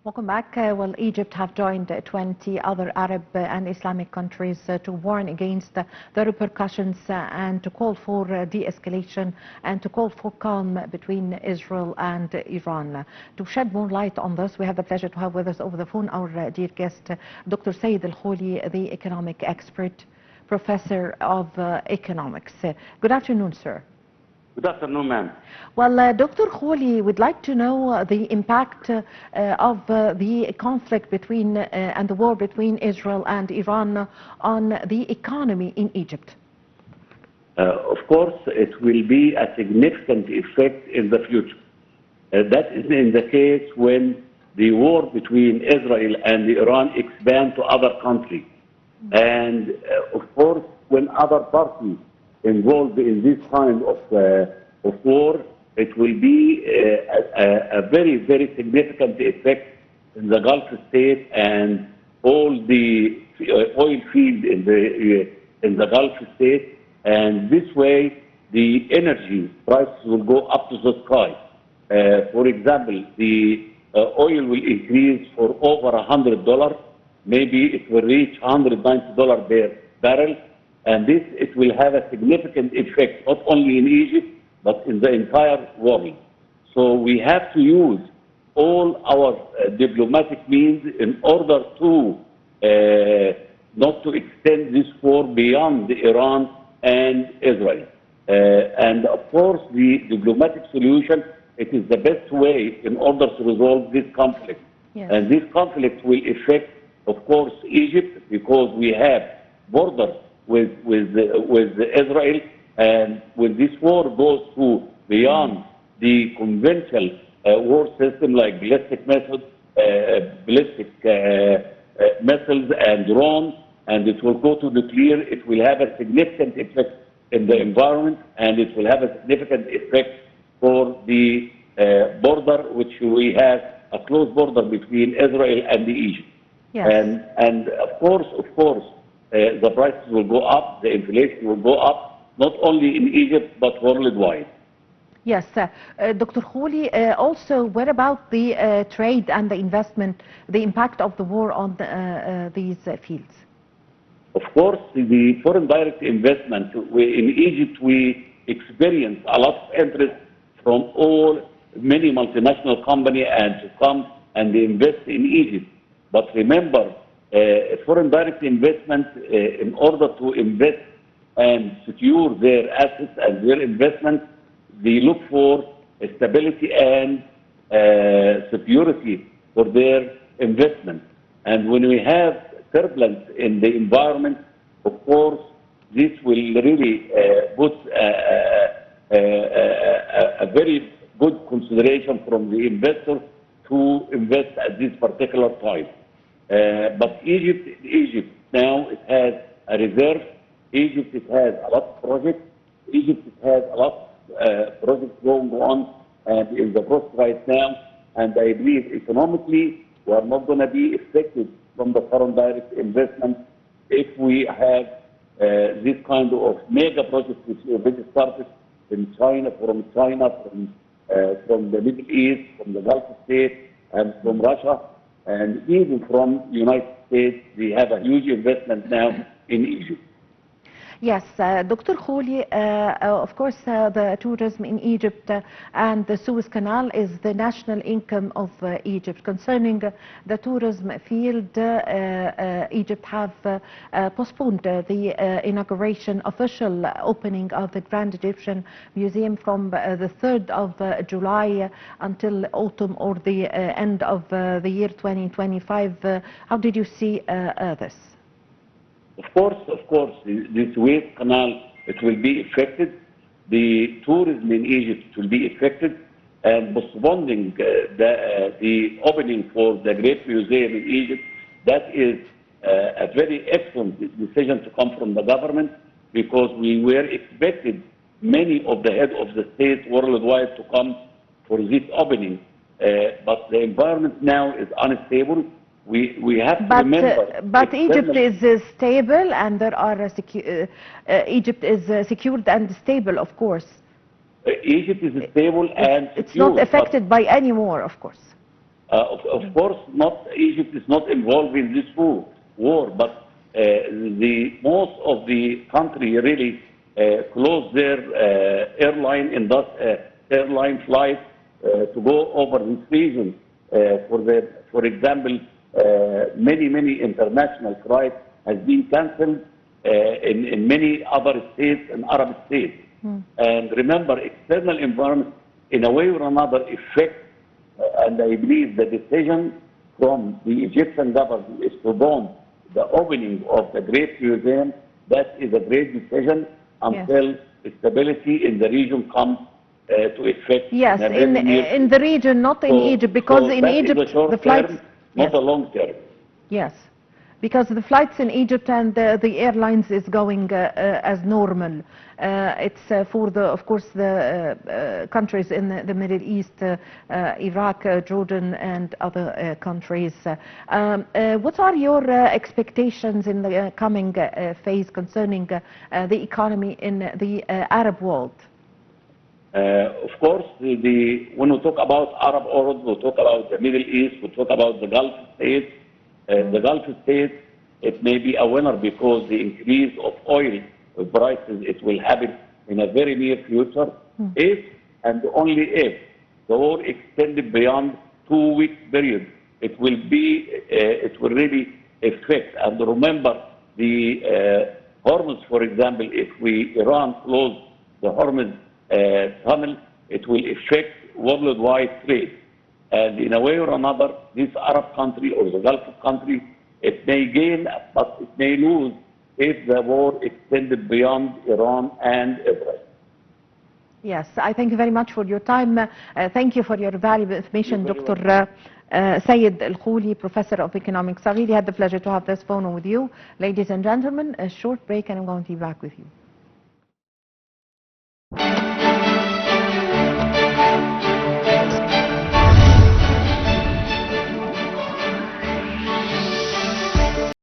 Welcome back. Well, Egypt have joined 20 other Arab and Islamic countries to warn against the repercussions and to call for de-escalation and to call for calm between Israel and Iran. To shed more light on this, we have the pleasure to have with us over the phone our dear guest, Dr. Said Al-Khouly, the economic expert, professor of economics. Good afternoon, sir. Good afternoon, ma'am. Well, Dr. Khouly, we'd like to know the impact of the conflict between and the war between Israel and Iran on the economy in Egypt. Of course, it will be a significant effect in the future. That is in the case when the war between Israel and Iran expands to other countries. And of course, when other parties involved in this kind of war, it will be a very, very significant effect in the Gulf state and all the oil fields in the Gulf state. And this way, the energy prices will go up to the sky. For example, the oil will increase for over $100. Maybe it will reach $190 per barrel. And this, it will have a significant effect, not only in Egypt, but in the entire world. So we have to use all our diplomatic means in order to not to extend this war beyond Iran and Israel. And of course, the diplomatic solution, it is the best way in order to resolve this conflict. Yes. And this conflict will affect, of course, Egypt, because we have borders with Israel, and when this war goes to beyond the conventional war system like ballistic missiles and drones, and it will go to nuclear, it will have a significant effect in the environment, and it will have a significant effect for the border, which we have a close border between Israel and Egypt. Yes. And of course, the prices will go up, the inflation will go up, not only in Egypt, but worldwide. Yes. Dr. Khouly, also, what about the trade and the investment, the impact of the war on these fields? Of course, the foreign direct investment, in Egypt, we experience a lot of interest from many multinational companies and to come and invest in Egypt. But remember, foreign direct investment, in order to invest and secure their assets and their investment, they look for stability and security for their investment. And when we have turbulence in the environment, of course, this will really put a very good consideration from the investor to invest at this particular time. But Egypt now, it has a reserve. Egypt, it has a lot of projects. Egypt, it has a lot of projects going on and in the process right now. And I believe economically, we are not going to be affected from the foreign direct investment if we have this kind of mega projects which already started in China, from the Middle East, from the Gulf states, and from Russia. And even from the United States, we have a huge investment now in Egypt. Yes, Dr. Khouly, of course, the tourism in Egypt and the Suez Canal is the national income of Egypt. Concerning the tourism field, Egypt have postponed the inauguration, official opening of the Grand Egyptian Museum from the 3rd of July until autumn or the end of the year 2025. How did you see this? Of course, the Suez Canal, it will be affected. The tourism in Egypt will be affected, and postponing the opening for the Great Museum in Egypt, that is a very excellent decision to come from the government, because we were expected many of the heads of the state worldwide to come for this opening. But the environment now is unstable. We have to remember. But Egypt is stable, and there are Egypt is secured and stable, of course. Egypt is stable and secure. It's not affected by any war, of course. Of course, not Egypt is not involved in this war, but the most of the country really closed their airline flights to go over this region. For example, many international flights has been cancelled in many other states and Arab states. And remember, external environment, in a way or another, affects, and I believe the decision from the Egyptian government is to bomb the opening of the Great Museum. That is a great decision until stability in the region comes to effect. Yes, in the region, not in Egypt, because in Egypt the flights... Term, not a long term. Yes, because the flights in Egypt and the airlines is going as normal. It's for of course, the countries in the Middle East, Iraq, Jordan, and other countries. What are your expectations in the coming phase concerning the economy in the Arab world? Of course, when we talk about Arab world, we talk about the Middle East, we talk about the Gulf states. The Gulf states, it may be a winner because the increase of oil prices, it will happen in a very near future. If and only if the war extended beyond 2 weeks period, it will really affect. And remember, the Hormuz, for example, if Iran close the Hormuz tunnel, it will affect worldwide trade. And in a way or another, this Arab country or the Gulf country, it may gain, but it may lose if the war extended beyond Iran and Israel. Yes, I thank you very much for your time. Thank you for your valuable information, Dr. Sayed Al-Khouly, Professor of Economics. I really had the pleasure to have this phone with you. Ladies and gentlemen, a short break and I'm going to be back with you.